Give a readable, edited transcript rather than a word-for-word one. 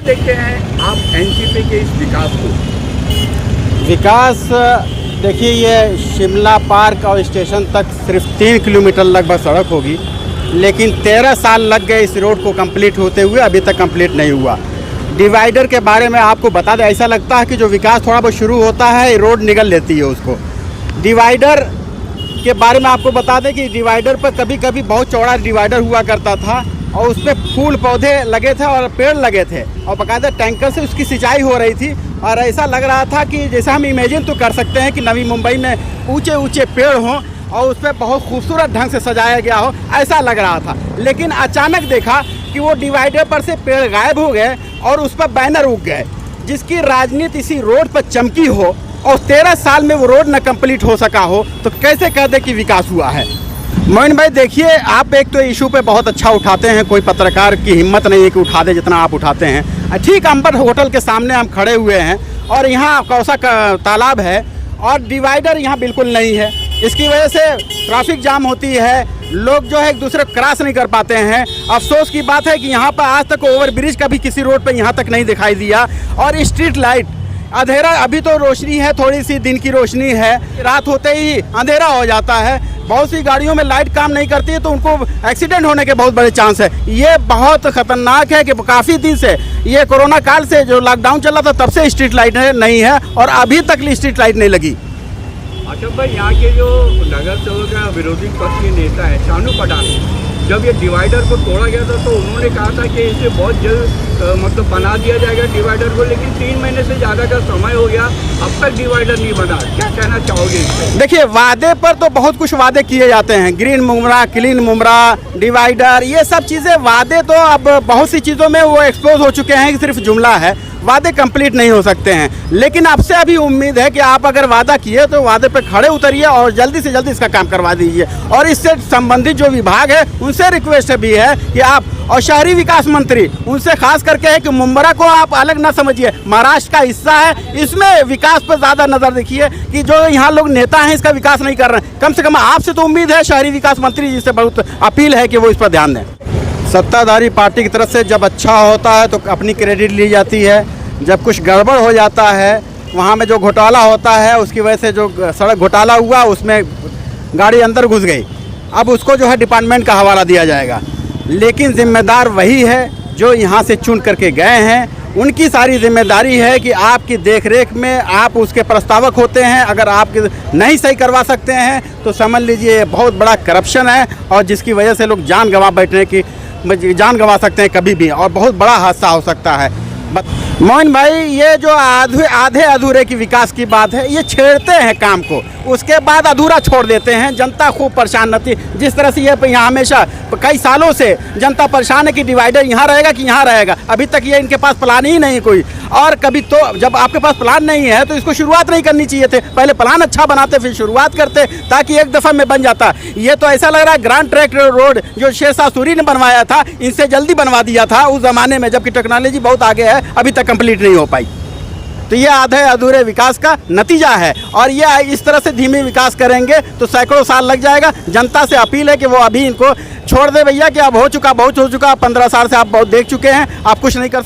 देखते हैं आप एनसीपी के इस विकास को? विकास देखिए, ये शिमला पार्क और स्टेशन तक सिर्फ 3 किलोमीटर लगभग सड़क होगी, लेकिन 13 साल लग गए इस रोड को कंप्लीट होते हुए, अभी तक कंप्लीट नहीं हुआ। डिवाइडर के बारे में आपको बता दें, ऐसा लगता है कि जो विकास थोड़ा बहुत शुरू होता है रोड निगल लेती है उसको। डिवाइडर के बारे में आपको बता दें कि डिवाइडर पर कभी कभी बहुत चौड़ा डिवाइडर हुआ करता था और उसमें फूल पौधे लगे थे और पेड़ लगे थे और बाकायदा टैंकर से उसकी सिंचाई हो रही थी और ऐसा लग रहा था कि जैसा हम इमेजिन तो कर सकते हैं कि नवी मुंबई में ऊंचे ऊंचे पेड़ हों और उस पर बहुत खूबसूरत ढंग से सजाया गया हो, ऐसा लग रहा था। लेकिन अचानक देखा कि वो डिवाइडर पर से पेड़ गायब हो गए और उस पर बैनर उग गए, जिसकी राजनीति इसी रोड पर चमकी हो और 13 साल में वो रोड न कंप्लीट हो सका हो, तो कैसे कह दे कि विकास हुआ है। मोइन भाई देखिए, आप एक तो इशू पे बहुत अच्छा उठाते हैं, कोई पत्रकार की हिम्मत नहीं है कि उठा दे जितना आप उठाते हैं। ठीक अंबर होटल के सामने हम खड़े हुए हैं और यहाँ कौसा का तालाब है और डिवाइडर यहाँ बिल्कुल नहीं है। इसकी वजह से ट्रैफिक जाम होती है, लोग जो है एक दूसरे को क्रॉस नहीं कर पाते हैं। अफसोस की बात है कि यहाँ पर आज तक ओवरब्रिज का भी किसी रोड पर यहाँ तक नहीं दिखाई दिया और स्ट्रीट लाइट अंधेरा, अभी तो रोशनी है, थोड़ी सी दिन की रोशनी है, रात होते ही अंधेरा हो जाता है। बहुत सी गाड़ियों में लाइट काम नहीं करती है तो उनको एक्सीडेंट होने के बहुत बड़े चांस है। ये बहुत ख़तरनाक है कि काफ़ी दिन से, ये कोरोना काल से जो लॉकडाउन चला था तब से स्ट्रीट लाइट नहीं है और अभी तक स्ट्रीट लाइट नहीं लगी। अच्छा भाई, यहाँ के जो नगर सेवक का विरोधी पक्ष के नेता है शानू पठान, जब ये डिवाइडर को तोड़ा गया था तो उन्होंने कहा था कि इसे बहुत जल्द मतलब बना दिया जाएगा डिवाइडर को, लेकिन 3 महीने से ज़्यादा का समय हो गया, अब तक डिवाइडर नहीं बना। क्या कहना चाहोगे इस पर? देखिए, वादे पर तो बहुत कुछ वादे किए जाते हैं, green Mumbra, clean Mumbra, divider, ये सब चीज़ें वादे तो अब बहुत सी चीज़ों में वो एक्सपोज हो चुके हैं कि सिर्फ जुमला है, वादे कंप्लीट नहीं हो सकते हैं। लेकिन आपसे अभी उम्मीद है कि आप अगर वादा किए तो वादे पे खड़े उतरिए और जल्दी से जल्दी इसका काम करवा दीजिए। और इससे संबंधित जो विभाग है उनसे रिक्वेस्ट भी है कि आप, और शहरी विकास मंत्री उनसे खास करके है कि मुंबरा को आप अलग ना समझिए, महाराष्ट्र का हिस्सा है, इसमें विकास पर ज़्यादा नज़र देखिए कि जो यहाँ लोग नेता हैं इसका विकास नहीं कर रहे हैं। कम से कम आपसे तो उम्मीद है शहरी विकास मंत्री जी से बहुत अपील है कि वो इस पर ध्यान दें। सत्ताधारी पार्टी की तरफ से जब अच्छा होता है तो अपनी क्रेडिट ली जाती है, जब कुछ गड़बड़ हो जाता है, वहाँ में जो घोटाला होता है उसकी वजह से जो सड़क घोटाला हुआ उसमें गाड़ी अंदर घुस गई, अब उसको जो है डिपार्टमेंट का हवाला दिया जाएगा। लेकिन जिम्मेदार वही है जो यहाँ से चुन करके गए हैं, उनकी सारी जिम्मेदारी है कि आपकी देखरेख में आप उसके प्रस्तावक होते हैं। अगर आप नहीं सही करवा सकते हैं तो समझ लीजिए बहुत बड़ा करप्शन है और जिसकी वजह से लोग जान गंवा सकते हैं कभी भी, और बहुत बड़ा हादसा हो सकता है। मोइन भाई, ये जो आधे अधूरे की विकास की बात है, ये छेड़ते हैं काम को, उसके बाद अधूरा छोड़ देते हैं। जनता खूब परेशान रहती है। जिस तरह से ये यहाँ हमेशा कई सालों से जनता परेशान है कि डिवाइडर यहाँ रहेगा कि यहाँ रहेगा, अभी तक ये इनके पास प्लान ही नहीं कोई। और कभी तो जब आपके पास प्लान नहीं है तो इसको शुरुआत नहीं करनी चाहिए थे, पहले प्लान अच्छा बनाते फिर शुरुआत करते ताकि एक दफ़ा में बन जाता। ये तो ऐसा लग रहा है ग्रांड ट्रैक रोड जो शेरशाह सूरी ने बनवाया था, इनसे जल्दी बनवा दिया था उस ज़माने में, जबकि टेक्नोलॉजी बहुत आगे है, अभी तक कंप्लीट नहीं हो पाई। तो ये आधे अधूरे विकास का नतीजा है और ये इस तरह से धीमे विकास करेंगे तो सैकड़ों साल लग जाएगा। जनता से अपील है कि वो अभी इनको छोड़ दे भैया कि अब बहुत हो चुका, 15 साल से आप बहुत देख चुके हैं, आप कुछ नहीं कर सकते।